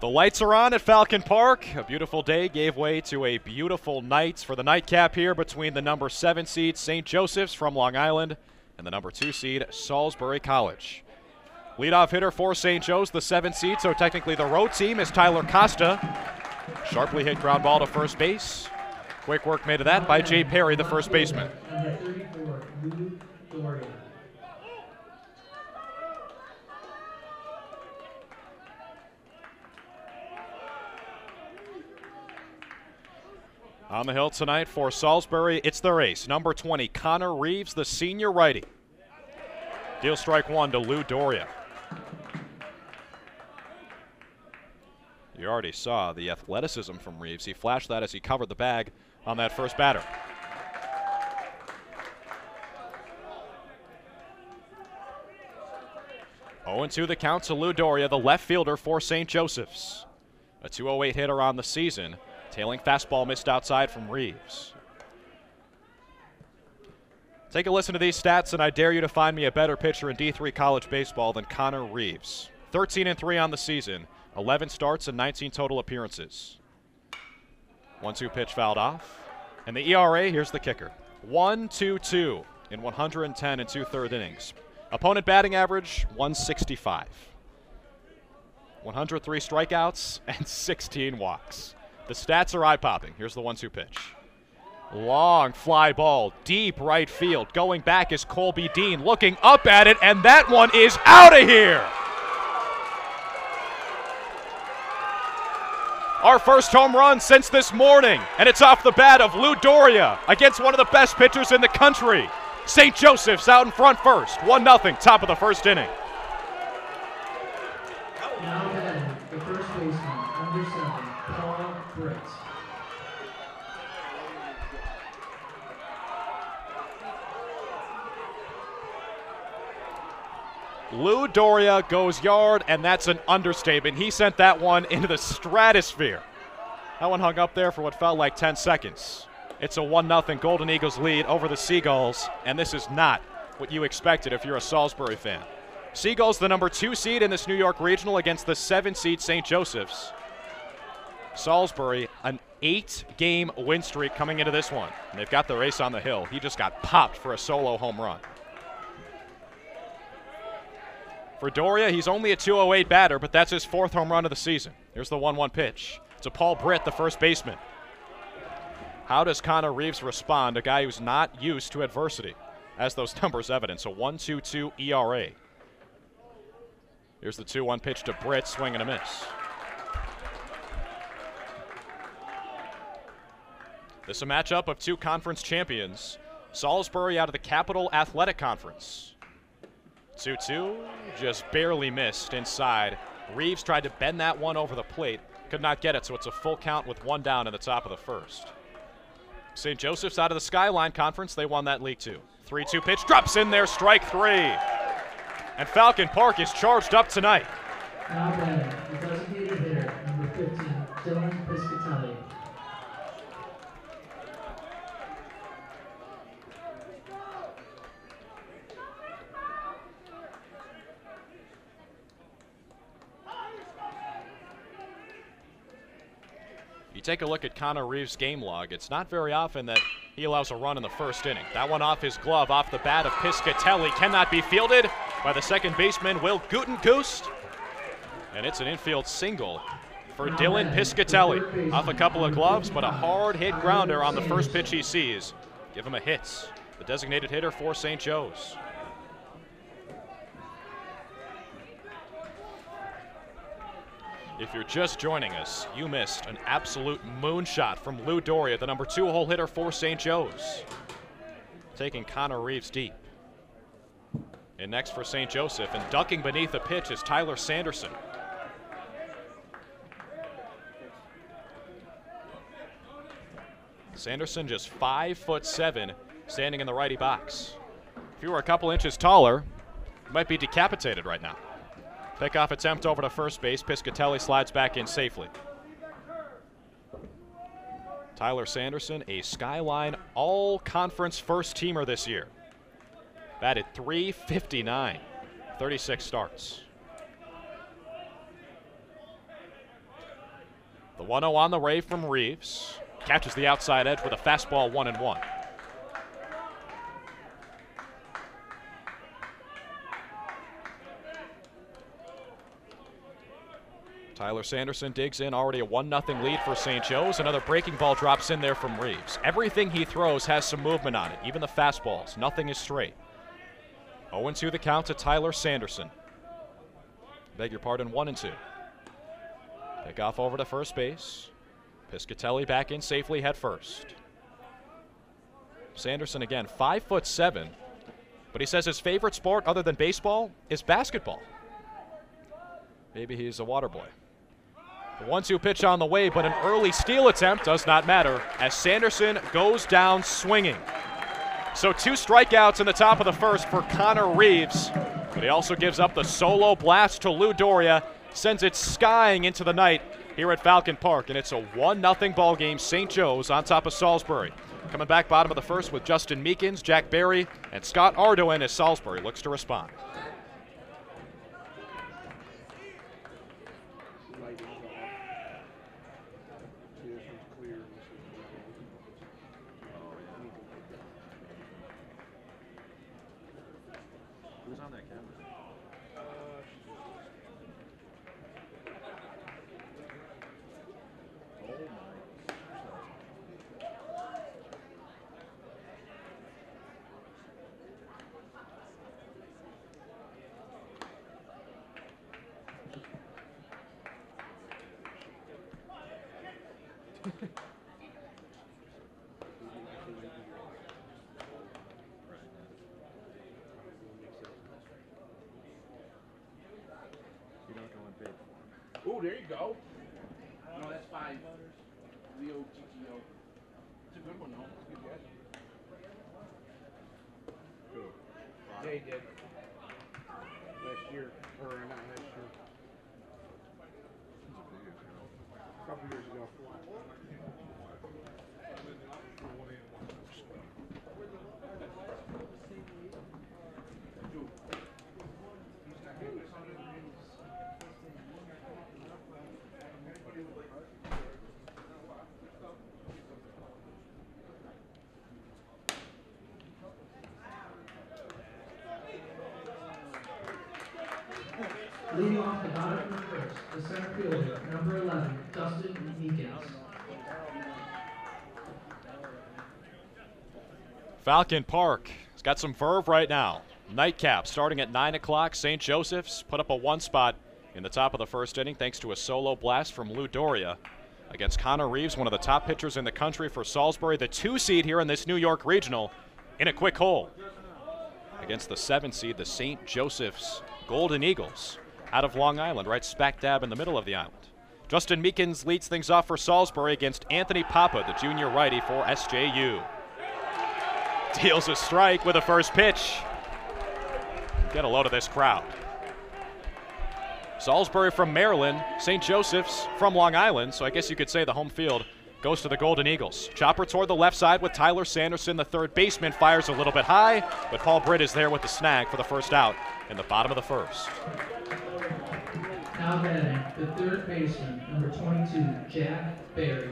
The lights are on at Falcon Park. A beautiful day gave way to a beautiful night for the nightcap here between the number 7 seed St. Joseph's from Long Island and the number 2 seed Salisbury College. Leadoff hitter for St. Joe's, the 7 seed, so technically the road team is Tyler Costa. Sharply hit ground ball to first base. Quick work made of that by Jay Perry, the first baseman. Number 34, Lou Doria. On the hill tonight for Salisbury, it's their ace, number 20, Connor Reeves, the senior righty. Deal strike one to Lou Doria. You already saw the athleticism from Reeves. He flashed that as he covered the bag on that first batter. Oh, 0-2 the count to Lou Doria, the left fielder for St. Joseph's. A 208 hitter on the season. Tailing fastball missed outside from Reeves. Take a listen to these stats, and I dare you to find me a better pitcher in D3 college baseball than Connor Reeves. 13-3 on the season, 11 starts and 19 total appearances. 1-2 pitch fouled off. And the ERA, here's the kicker. 1.22 in 110 and 2/3 innings. Opponent batting average, 165. 103 strikeouts and 16 walks. The stats are eye-popping. Here's the 1-2 pitch. Long fly ball, deep right field. Going back is Colby Dean, looking up at it, and that one is out of here. Our first home run since this morning, and it's off the bat of Lou Doria against one of the best pitchers in the country. St. Joseph's out in front first, 1-0, top of the first inning. Now batting, the first baseman, number 7, Paul Britt. Lou Doria goes yard, and that's an understatement. He sent that one into the stratosphere. That one hung up there for what felt like 10 seconds. It's a 1-0 Golden Eagles lead over the Seagulls, and this is not what you expected if you're a Salisbury fan. Seagulls, the number 2 seed in this New York Regional against the 7 seed St. Joseph's. Salisbury, an 8-game win streak coming into this one. And they've got the race on the hill. He just got popped for a solo home run. For Doria, he's only a 208 batter, but that's his 4th home run of the season. Here's the 1-1 pitch. It's a Paul Britt, the first baseman. How does Connor Reeves respond, a guy who's not used to adversity? As those numbers evidence, a 1.22 ERA. Here's the 2-1 pitch to Britt, swing and a miss. This is a matchup of 2 conference champions. Salisbury out of the Capital Athletic Conference. 2-2, just barely missed inside. Reeves tried to bend that one over the plate, could not get it, so it's a full count with 1 down in the top of the first. St. Joseph's out of the Skyline Conference, they won that league too. 3-2 pitch, drops in there, strike 3. And Falcon Park is charged up tonight. Now batting, the designated hitter, number 15, Dylan Piscatelli. You take a look at Connor Reeves' game log, it's not very often that he allows a run in the first inning. That one off his glove, off the bat of Piscatelli, cannot be fielded by the second baseman, Will Gutenkoost. And it's an infield single for Dylan Piscatelli. Off a couple of gloves, but a hard hit grounder on the first pitch he sees. Give him a hit. The designated hitter for St. Joe's. If you're just joining us, you missed an absolute moonshot from Lou Doria, the number 2 hole hitter for St. Joe's. Taking Connor Reeves deep. And next for St. Joseph, and ducking beneath the pitch is Tyler Sanderson. Sanderson just 5'7", standing in the righty box. If you were a couple inches taller, you might be decapitated right now. Pickoff attempt over to first base. Piscatelli slides back in safely. Tyler Sanderson, a Skyline All-Conference first-teamer this year. Batted .359, 36 starts. The 1-0 on the way from Reeves. Catches the outside edge with a fastball 1-1. Tyler Sanderson digs in, already a 1-0 lead for St. Joe's. Another breaking ball drops in there from Reeves. Everything he throws has some movement on it, even the fastballs. Nothing is straight. 0-2 the count to Tyler Sanderson. Beg your pardon, 1-2. Pick off over to first base. Piscatelli back in safely head first. Sanderson again, 5'7", but he says his favorite sport other than baseball is basketball. Maybe he's a water boy. The 1-2 pitch on the way, but an early steal attempt does not matter as Sanderson goes down swinging. So 2 strikeouts in the top of the first for Connor Reeves, but he also gives up the solo blast to Lou Doria, sends it skying into the night here at Falcon Park, and it's a 1-0 ball game. St. Joe's on top of Salisbury. Coming back bottom of the first with Justin Meekins, Jack Berry, and Scott Ardoin as Salisbury looks to respond. Who's on that camera? Oh, there you go. No, that's 5. Leo GTO. It's a good one, though. It's a good guess. Yeah, he did. Last year. Or not last year. A couple years ago. Leading off the bottom of the first, the center fielder, number 11, Justin Meekins. Falcon Park has got some verve right now. Nightcap starting at 9 o'clock. St. Joseph's put up a 1 spot in the top of the first inning thanks to a solo blast from Lou Doria against Connor Reeves, one of the top pitchers in the country for Salisbury, the 2 seed here in this New York Regional, in a quick hole against the 7 seed, the St. Joseph's Golden Eagles, out of Long Island, right smack dab in the middle of the island. Justin Meekins leads things off for Salisbury against Anthony Papa, the junior righty for SJU. Deals a strike with a first pitch. Get a load of this crowd. Salisbury from Maryland, St. Joseph's from Long Island, so I guess you could say the home field goes to the Golden Eagles. Chopper toward the left side with Tyler Sanderson, the third baseman, fires a little bit high, but Paul Britt is there with the snag for the first out in the bottom of the first. Now batting, the third baseman, number 22, Jack Berry.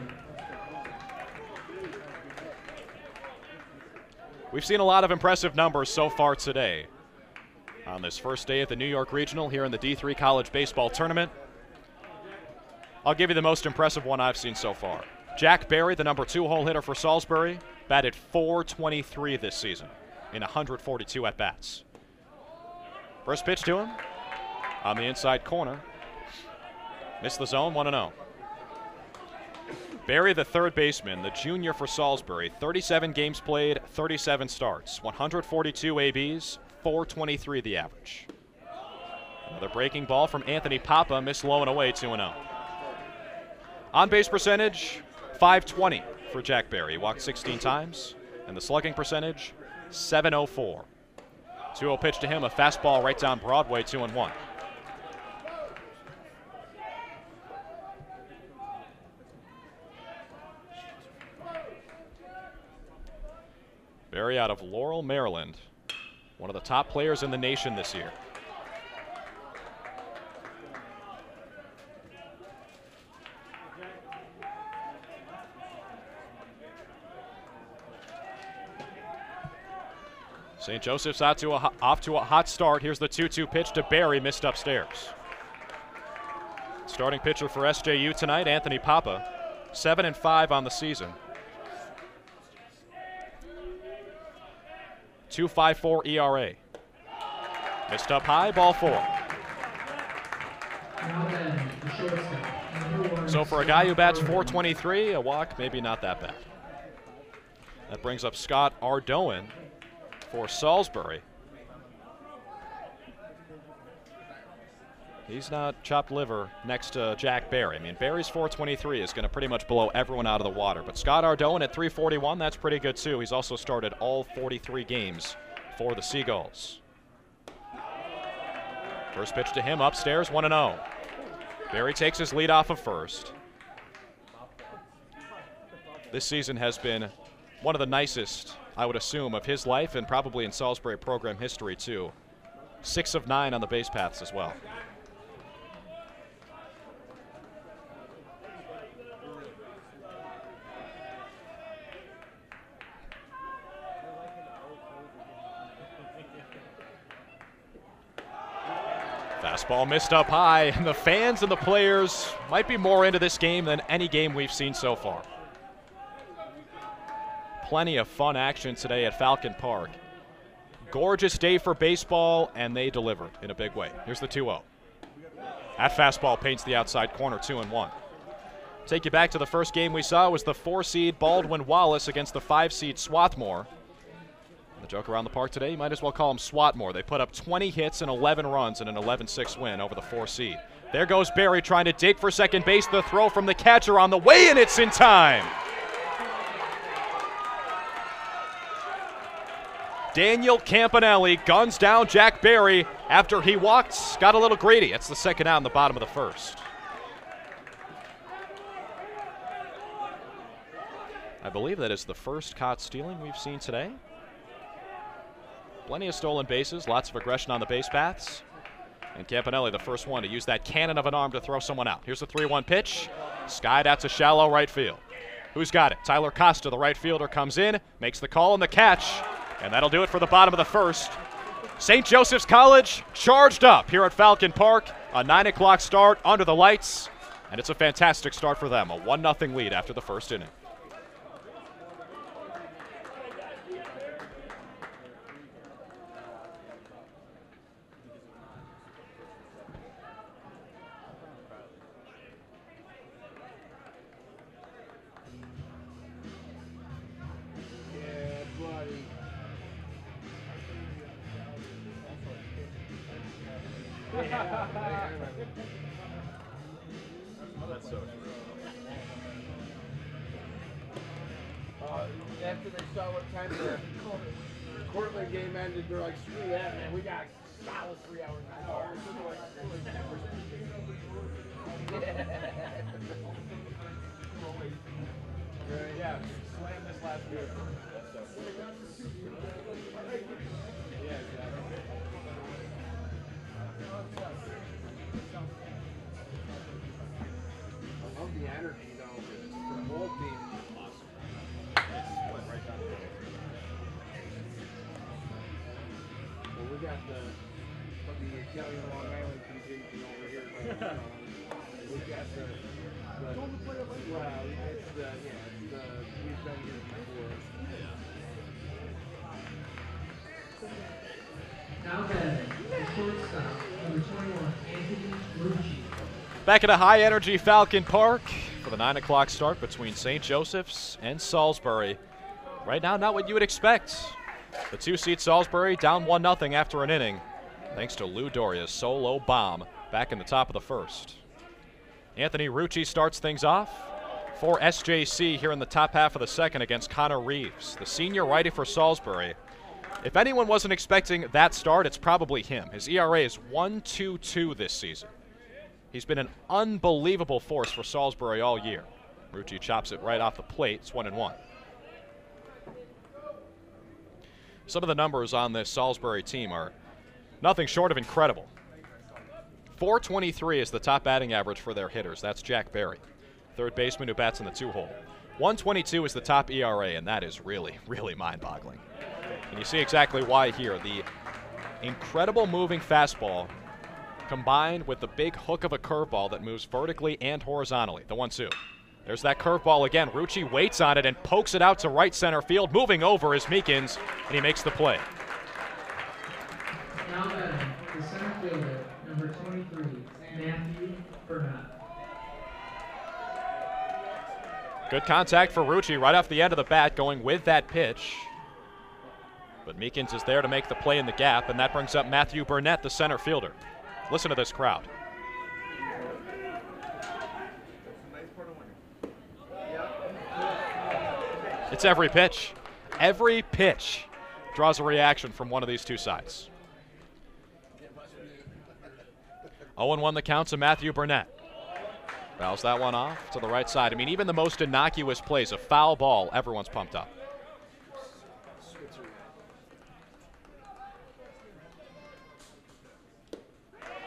We've seen a lot of impressive numbers so far today on this first day of the New York Regional here in the D3 College Baseball Tournament. I'll give you the most impressive one I've seen so far. Jack Berry, the number 2 hole hitter for Salisbury, batted .423 this season in 142 at-bats. First pitch to him on the inside corner. Missed the zone, 1-0. Berry, the third baseman, the junior for Salisbury, 37 games played, 37 starts, 142 ABs, .423 the average. Another breaking ball from Anthony Papa, missed low and away, 2-0. On-base percentage, .520 for Jack Berry. He walked 16 times, and the slugging percentage, .704. 2-0 pitch to him, a fastball right down Broadway, 2-1. Berry out of Laurel, Maryland. One of the top players in the nation this year. St. Joseph's off to a hot start. Here's the 2-2 pitch to Barry, missed upstairs. Starting pitcher for SJU tonight, Anthony Papa, 7-5 on the season. 2.54 ERA. Missed up high, ball 4. So for a guy who bats .423, a walk, maybe not that bad. That brings up Scott Ardoin for Salisbury. He's not chopped liver next to Jack Barry. I mean, Barry's .423 is going to pretty much blow everyone out of the water. But Scott Ardoin at .341, that's pretty good too. He's also started all 43 games for the Seagulls. First pitch to him upstairs, 1-0. Barry takes his lead off of first. This season has been one of the nicest, I would assume, of his life and probably in Salisbury program history too. 6 of 9 on the base paths as well. Fastball missed up high, and the fans and the players might be more into this game than any game we've seen so far. Plenty of fun action today at Falcon Park. Gorgeous day for baseball, and they delivered in a big way. Here's the 2-0. That fastball paints the outside corner, 2-1. Take you back to the first game we saw was the 4-seed Baldwin Wallace against the 5-seed Swarthmore. The joke around the park today, you might as well call them Swarthmore. They put up 20 hits and 11 runs in an 11-6 win over the 4-seed. There goes Barry trying to dig for second base. The throw from the catcher on the way, and it's in time. Daniel Campanelli guns down Jack Barry after he walked, got a little greedy. It's the second out in the bottom of the first. I believe that is the first caught stealing we've seen today. Plenty of stolen bases, lots of aggression on the base paths. And Campanelli, the first one to use that cannon of an arm to throw someone out. Here's the 3-1 pitch. Skied out to shallow right field. Who's got it? Tyler Costa, the right fielder, comes in, makes the call and the catch. And that'll do it for the bottom of the first. St. Joseph's College charged up here at Falcon Park. A 9 o'clock start under the lights. And it's a fantastic start for them. A 1-0 lead after the first inning. After they saw what time the Cortland game ended, they're like, screw that, man. We got a solid 3 hours. Yeah, slam this last beer. Yeah, exactly. I love the energy, though. The whole team. Well, we got the Italian Long Island contingent over here. We got the well, it's the, we've been here before. Now batting, the shortstop, number 21, Anthony Rucci. Back at a high-energy Falcon Park for the 9 o'clock start between St. Joseph's and Salisbury. Right now, not what you would expect. The 2-seed Salisbury down 1-0 after an inning, thanks to Lou Doria's solo bomb back in the top of the first. Anthony Rucci starts things off for SJC here in the top half of the second against Connor Reeves, the senior righty for Salisbury. If anyone wasn't expecting that start, it's probably him. His ERA is 1.22 this season. He's been an unbelievable force for Salisbury all year. Rucci chops it right off the plate. It's 1-1. Some of the numbers on this Salisbury team are nothing short of incredible. .423 is the top batting average for their hitters. That's Jack Barry, third baseman who bats in the 2-hole. 1.22 is the top ERA, and that is really, really mind-boggling. And you see exactly why here. The incredible moving fastball combined with the big hook of a curveball that moves vertically and horizontally. The 1-2. There's that curveball again. Rucci waits on it and pokes it out to right center field. Moving over is Meekins, and he makes the play. Now batting, the center fielder, number 23, Matthew Burnett. Good contact for Rucci right off the end of the bat, going with that pitch. But Meekins is there to make the play in the gap, and that brings up Matthew Burnett, the center fielder. Listen to this crowd. It's every pitch. Every pitch draws a reaction from one of these two sides. 0-1 the count to Matthew Burnett. Fouls that one off to the right side. I mean, even the most innocuous plays, a foul ball, everyone's pumped up.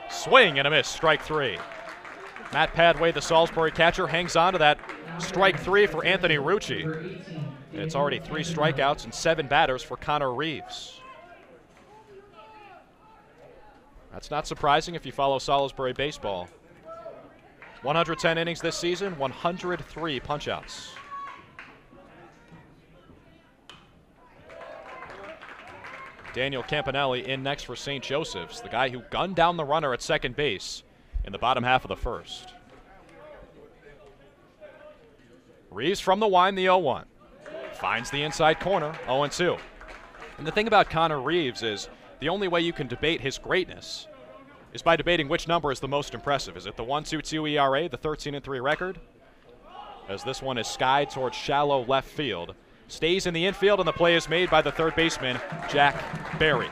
Swing and a miss, strike 3. Matt Padway, the Salisbury catcher, hangs on to that strike 3 for Anthony Rucci. And it's already 3 strikeouts and 7 batters for Connor Reeves. That's not surprising if you follow Salisbury baseball. 110 innings this season, 103 punchouts. Daniel Campanelli in next for St. Joseph's, the guy who gunned down the runner at second base in the bottom half of the first. Reeves from the wind, the 0-1. Finds the inside corner, 0-2. And the thing about Connor Reeves is the only way you can debate his greatness is by debating which number is the most impressive. Is it the 1.22 ERA, the 13-3 record? As this one is skied towards shallow left field. Stays in the infield, and the play is made by the third baseman, Jack Berry.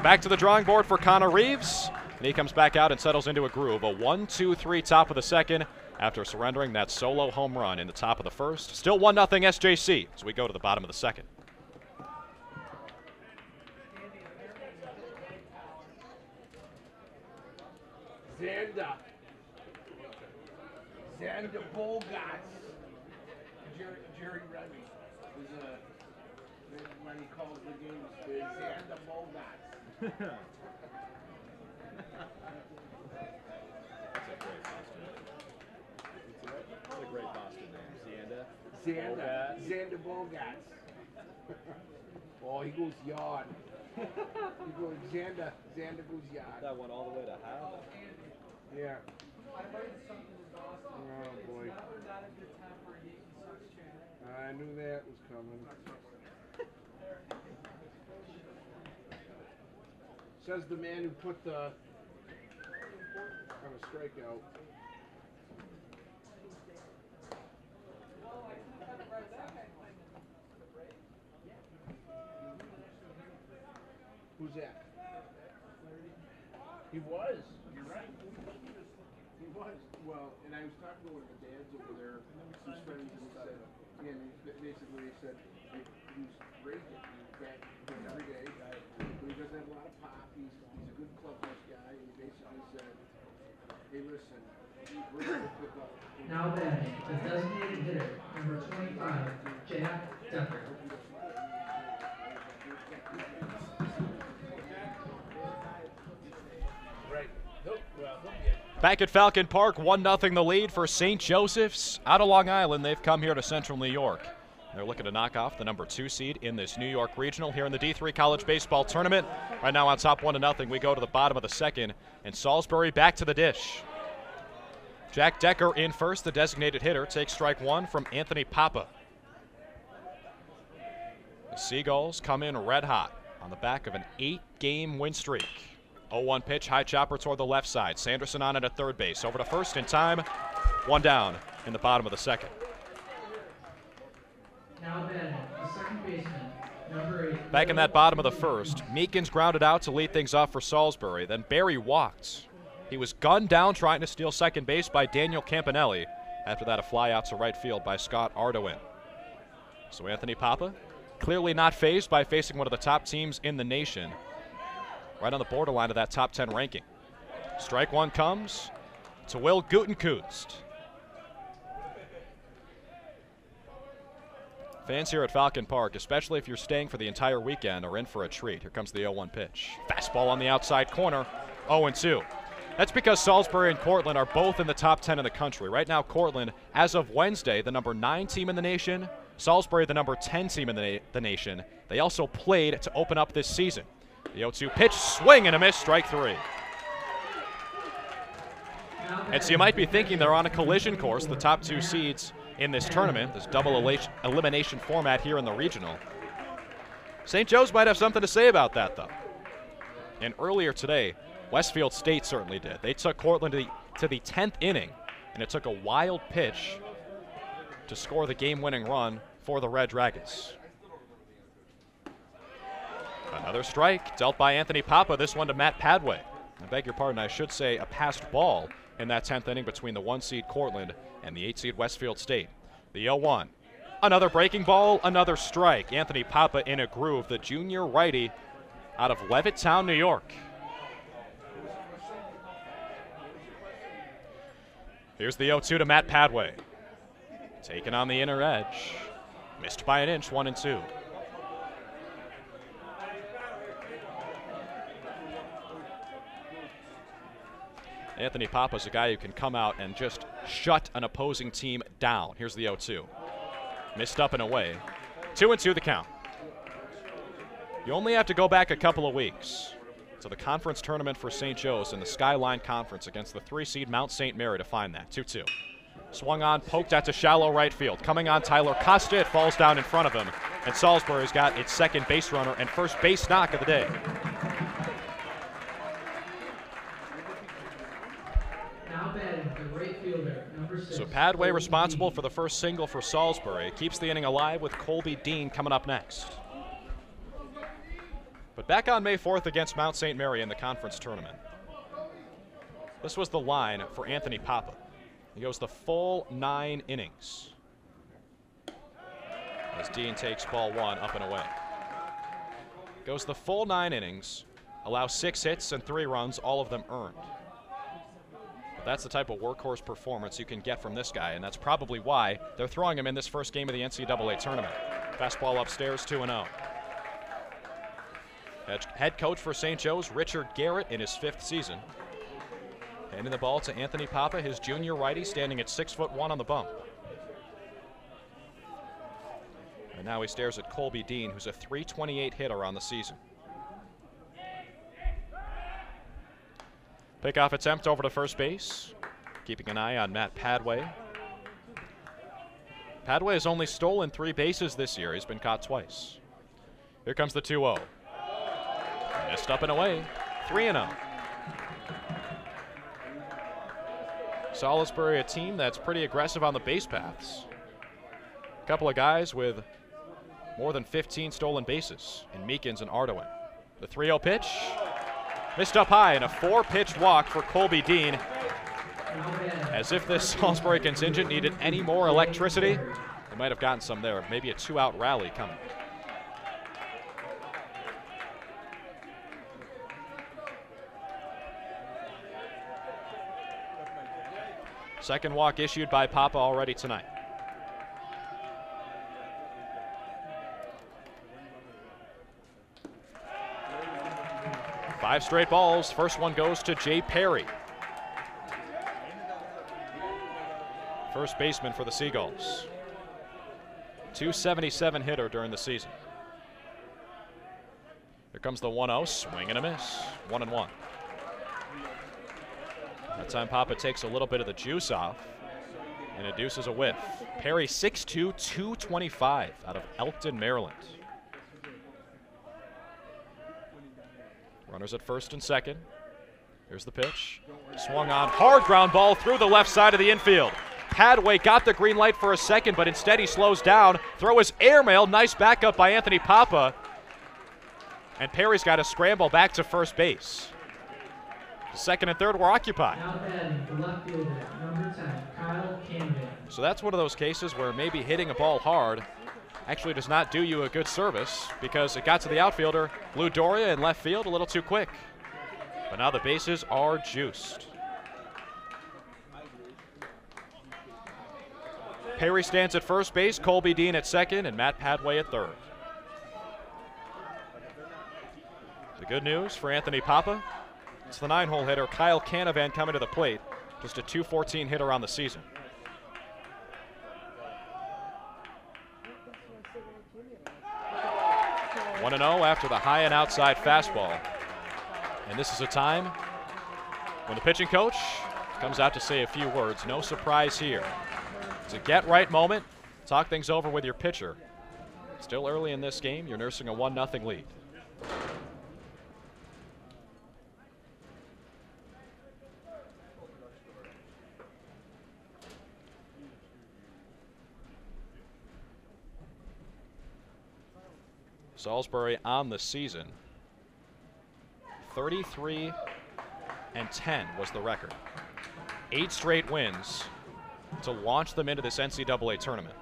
Back to the drawing board for Connor Reeves, and he comes back out and settles into a groove. A 1-2-3 top of the second after surrendering that solo home run in the top of the first. Still 1-0 SJC as we go to the bottom of the second. Xander Bogarts. Jerry Remy was when he calls the games, Xander Bogarts. That's a great Boston name. Xander Bogarts. Oh, he goes yard. He goes Xander goes yard. That went all the way to Howard. Yeah. Oh boy. I knew that was coming. Says the man who put the on a strikeout. Who's that? He was. You're right. He was. Well, and I was talking to one of the dads over there, whose friends, and said, and basically they said he was great back every day, but he doesn't have a lot of pop. He's a good clubhouse guy, and he basically said, hey, listen, we're going to pick up. Now batting, the designated hitter, number 25, Jack Decker. Back at Falcon Park, 1-0 the lead for St. Joseph's. Out of Long Island, they've come here to Central New York. They're looking to knock off the number 2 seed in this New York Regional here in the D3 College Baseball Tournament. Right now on top 1-0, we go to the bottom of the second, and Salisbury back to the dish. Jack Decker in first, the designated hitter, takes strike 1 from Anthony Papa. The Seagulls come in red hot on the back of an 8-game win streak. 0-1 pitch, high chopper toward the left side. Sanderson on it at third base. Over to first in time. 1 down in the bottom of the second. Now batting, the second baseman, number 8. Back in that bottom of the first, Meekins grounded out to lead things off for Salisbury. Then Berry walked. He was gunned down trying to steal second base by Daniel Campanelli. After that, a fly out to right field by Scott Ardoin. So Anthony Papa, clearly not fazed by facing one of the top teams in the nation. Right on the borderline of that top 10 ranking. Strike 1 comes to Will Gutenkoost. Fans here at Falcon Park, especially if you're staying for the entire weekend, are in for a treat. Here comes the 0-1 pitch. Fastball on the outside corner, 0-2. That's because Salisbury and Cortland are both in the top 10 in the country. Right now, Cortland, as of Wednesday, the number 9 team in the nation. Salisbury, the number 10 team in the nation. They also played to open up this season. The 0-2 pitch, swing and a miss, strike 3. And so you might be thinking they're on a collision course, the top 2 seeds in this tournament, this double elimination format here in the regional. St. Joe's might have something to say about that, though. And earlier today, Westfield State certainly did. They took Cortland to the 10th inning, and it took a wild pitch to score the game-winning run for the Red Dragons. Another strike dealt by Anthony Papa, this one to Matt Padway. I beg your pardon, I should say a passed ball in that 10th inning between the 1-seed Cortland and the 8-seed Westfield State. The 0-1. Another breaking ball, another strike. Anthony Papa in a groove, the junior righty out of Levittown, New York. Here's the 0-2 to Matt Padway. Taken on the inner edge. Missed by an inch, 1-2. Anthony Papa's a guy who can come out and just shut an opposing team down. Here's the 0-2. Missed up and away. 2-2 the count. You only have to go back a couple of weeks to the conference tournament for St. Joe's in the Skyline Conference against the 3-seed Mount St. Mary to find that. 2-2. Swung on, poked out to shallow right field. Coming on Tyler Costa, it falls down in front of him. And Salisbury's got its second base runner and first base knock of the day. So Padway responsible for the first single for Salisbury. Keeps the inning alive with Colby Dean coming up next. But back on May 4th against Mount St. Mary in the conference tournament, this was the line for Anthony Papa. He goes the full 9 innings as Dean takes ball 1 up and away. Goes the full 9 innings, allows 6 hits and 3 runs, all of them earned. That's the type of workhorse performance you can get from this guy, and that's probably why they're throwing him in this first game of the NCAA tournament. Fastball upstairs, 2-0. Head coach for St. Joe's, Richard Garrett, in his 5th season. Handing the ball to Anthony Papa, his junior righty, standing at 6'1" on the bump. And now he stares at Colby Dean, who's a .328 hitter on the season. Pickoff attempt over to first base. Keeping an eye on Matt Padway. Padway has only stolen 3 bases this year. He's been caught twice. Here comes the 2-0. Missed up and away. 3-0. Salisbury, a team that's pretty aggressive on the base paths. A couple of guys with more than 15 stolen bases in Meekins and Ardoin. The 3-0 pitch. Missed up high, and a 4-pitch walk for Colby Dean. As if this Salisbury contingent needed any more electricity, they might have gotten some there. Maybe a 2-out rally coming. Second walk issued by Papa already tonight. Five straight balls. First one goes to Jay Perry. First baseman for the Seagulls. .277 hitter during the season. Here comes the 1-0. Swing and a miss. 1-1. That time Papa takes a little bit of the juice off and induces a whiff. Perry 6'2", 225 out of Elkton, Maryland. Runners at first and second. Here's the pitch. Swung on. Hard ground ball through the left side of the infield. Padway got the green light for a second, but instead he slows down. Throw is airmail. Nice backup by Anthony Papa. And Perry's got to scramble back to first base. The second and third were occupied. Now batting, the left fielder, number 10, Kyle Camden. So that's one of those cases where maybe hitting a ball hard actually does not do you a good service, because it got to the outfielder, Lou Doria, in left field a little too quick. But now the bases are juiced. Perry stands at first base, Colby Dean at second, and Matt Padway at third. The good news for Anthony Papa, it's the 9-hole hitter Kyle Canavan coming to the plate. Just a .214 hitter on the season. 1-0 after the high and outside fastball. And this is a time when the pitching coach comes out to say a few words. No surprise here. It's a get-right moment. Talk things over with your pitcher. Still early in this game. You're nursing a 1-0 lead. Salisbury on the season, 33-10 was the record. 8 straight wins to launch them into this NCAA tournament.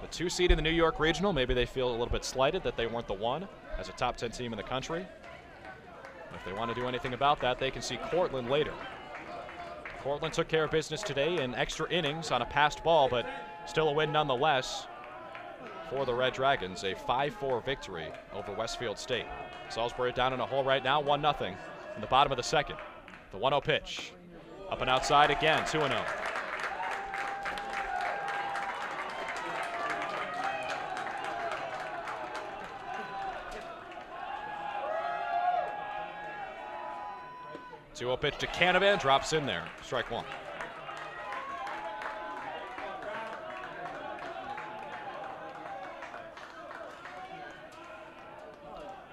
The 2 seed in the New York Regional, maybe they feel a little bit slighted that they weren't the 1 as a top 10 team in the country. If they want to do anything about that, they can see Cortland later. Cortland took care of business today in extra innings on a passed ball, but still a win nonetheless. For the Red Dragons, a 5-4 victory over Westfield State. Salisbury down in a hole right now, 1-0 in the bottom of the second. The 1-0 pitch. Up and outside again, 2-0. Two-0 pitch to Canavan, drops in there, strike one.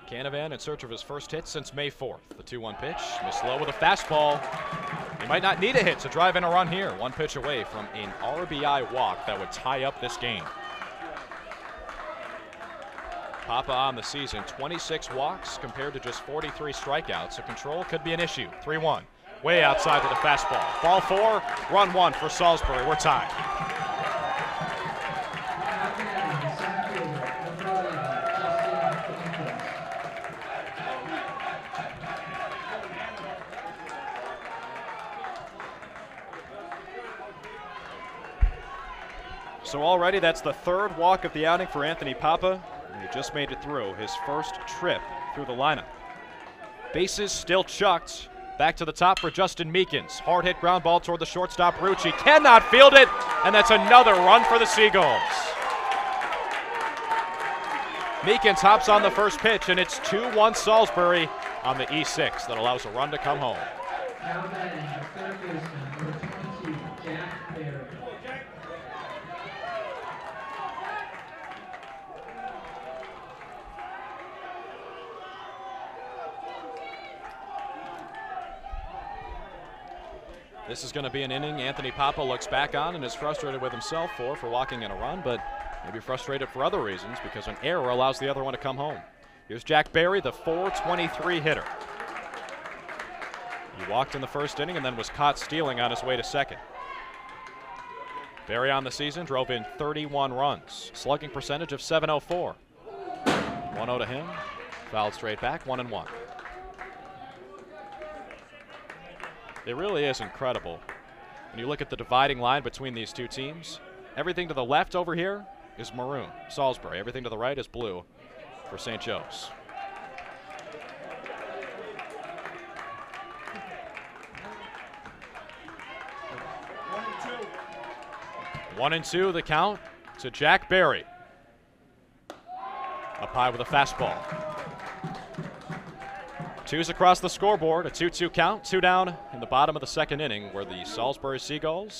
Canavan in search of his first hit since May 4th. The 2-1 pitch, missed low with a fastball. He might not need a hit to drive in a run here. 1 pitch away from an RBI walk that would tie up this game. Papa on the season, 26 walks compared to just 43 strikeouts, so control could be an issue. 3-1, way outside with a fastball. Ball 4, run 1 for Salisbury. We're tied. So already that's the 3rd walk of the outing for Anthony Papa, and he just made it through his first trip through the lineup. Bases still chucked. Back to the top for Justin Meekins. Hard hit ground ball toward the shortstop Rucci. Cannot field it, and that's another run for the Seagulls. Meekins hops on the first pitch, and it's 2-1 Salisbury on the E6 that allows a run to come home. Now batting, third baseman, number 22, Jack Barry. This is going to be an inning Anthony Papa looks back on and is frustrated with himself for walking in a run, but maybe frustrated for other reasons because an error allows the other one to come home. Here's Jack Barry, the .423 hitter. He walked in the first inning and then was caught stealing on his way to second. Barry on the season drove in 31 runs, slugging percentage of .704. 1-0 to him, fouled straight back, 1-1. It really is incredible. When you look at the dividing line between these two teams, everything to the left over here is maroon, Salisbury. Everything to the right is blue for St. Joe's. One and two, the count to Jack Barry. Up high with a fastball. 2's across the scoreboard, a 2-2 count, 2 down in the bottom of the second inning where the Salisbury Seagulls